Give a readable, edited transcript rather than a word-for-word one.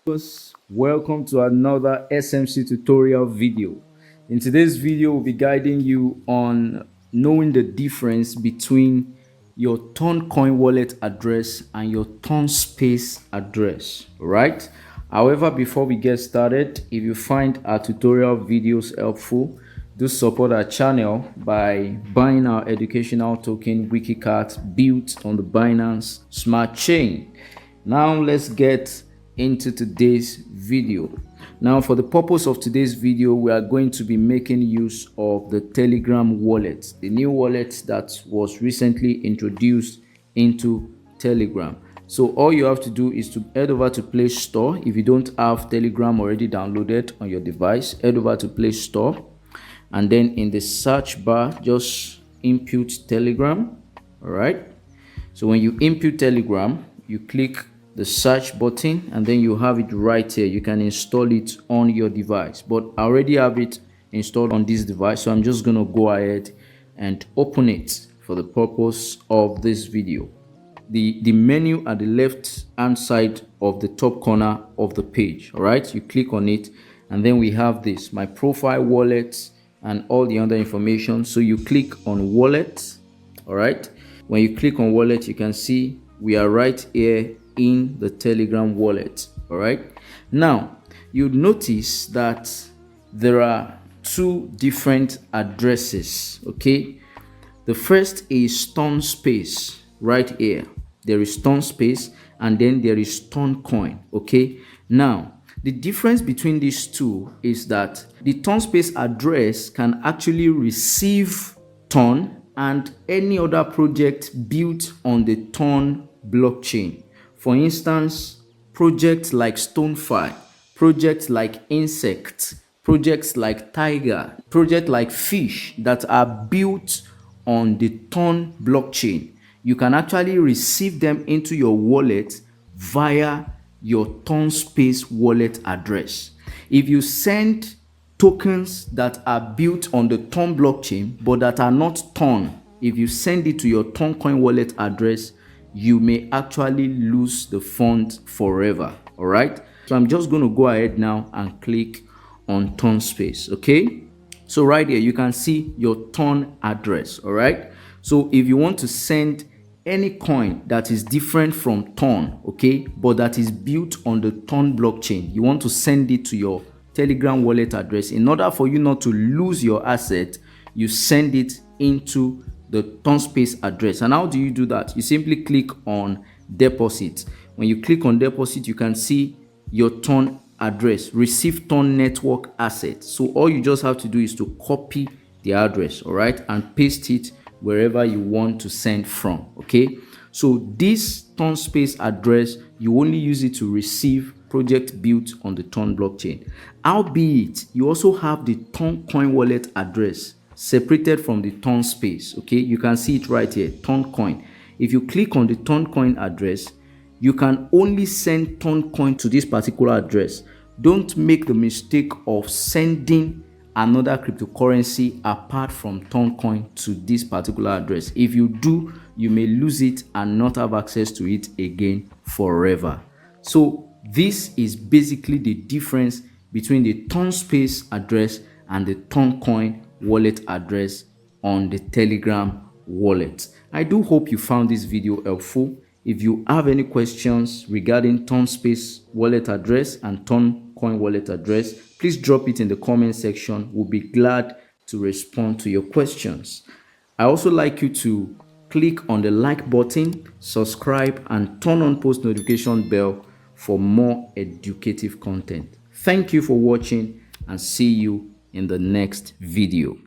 Welcome to another SMC tutorial video. In today's video, we'll be guiding you on knowing the difference between your Ton Coin wallet address and your Ton Space address, right? However, before we get started, if you find our tutorial videos helpful, do support our channel by buying our educational token WikiCat built on the Binance Smart Chain. Now let's get into today's video. Now, for the purpose of today's video, we are going to be making use of the Telegram wallet, the new wallet that was recently introduced into Telegram. So all you have to do is to head over to Play Store. If you don't have Telegram already downloaded on your device, head over to Play Store, and then in the search bar, just input Telegram. All right. So when you input Telegram, you click the search button, and then you have it right here. You can install it on your device, but I already have it installed on this device, so I'm just going to go ahead and open it for the purpose of this video. The menu at the left hand side of the top corner of the page, all right, you click on it, and then we have this, my profile, wallet, and all the other information. So you click on wallet. All right, when you click on wallet, you can see we are right here in the Telegram wallet. All right, now you notice that there are two different addresses. Okay, the first is Ton Space. Right here there is Ton Space, and then there is Ton Coin. Okay, now the difference between these two is that the Ton Space address can actually receive Ton and any other project built on the Ton blockchain. For instance, projects like Stonefi, projects like Insect, projects like Tiger, projects like Fish that are built on the Ton blockchain. You can actually receive them into your wallet via your Ton Space wallet address. If you send tokens that are built on the Ton blockchain but that are not Ton, if you send it to your Ton Coin wallet address, you may actually lose the fund forever. All right, so I'm just going to go ahead now and click on Ton Space. Okay, so right here you can see your Ton address. All right, so if you want to send any coin that is different from Ton, okay, but that is built on the Ton blockchain, you want to send it to your Telegram wallet address. In order for you not to lose your asset, you send it into the Ton Space address. And how do you do that? You simply click on deposit. When you click on deposit, you can see your Ton address, receive Ton network asset. So all you just have to do is to copy the address, all right, and paste it wherever you want to send from. Okay, so this Ton Space address, you only use it to receive project built on the Ton blockchain. Albeit, you also have the Ton Coin wallet address separated from the Ton Space. Okay, you can see it right here, Ton Coin. If you click on the Ton Coin address, you can only send Ton Coin to this particular address. Don't make the mistake of sending another cryptocurrency apart from Ton Coin to this particular address. If you do, you may lose it and not have access to it again forever. So this is basically the difference between the Ton Space address and the Ton Coin wallet address on the Telegram wallet. I do hope you found this video helpful. If you have any questions regarding Ton Space wallet address and Ton Coin wallet address, please drop it in the comment section. We'll be glad to respond to your questions. I also like you to click on the like button, subscribe, and turn on post notification bell for more educative content. Thank you for watching, and see you in the next video.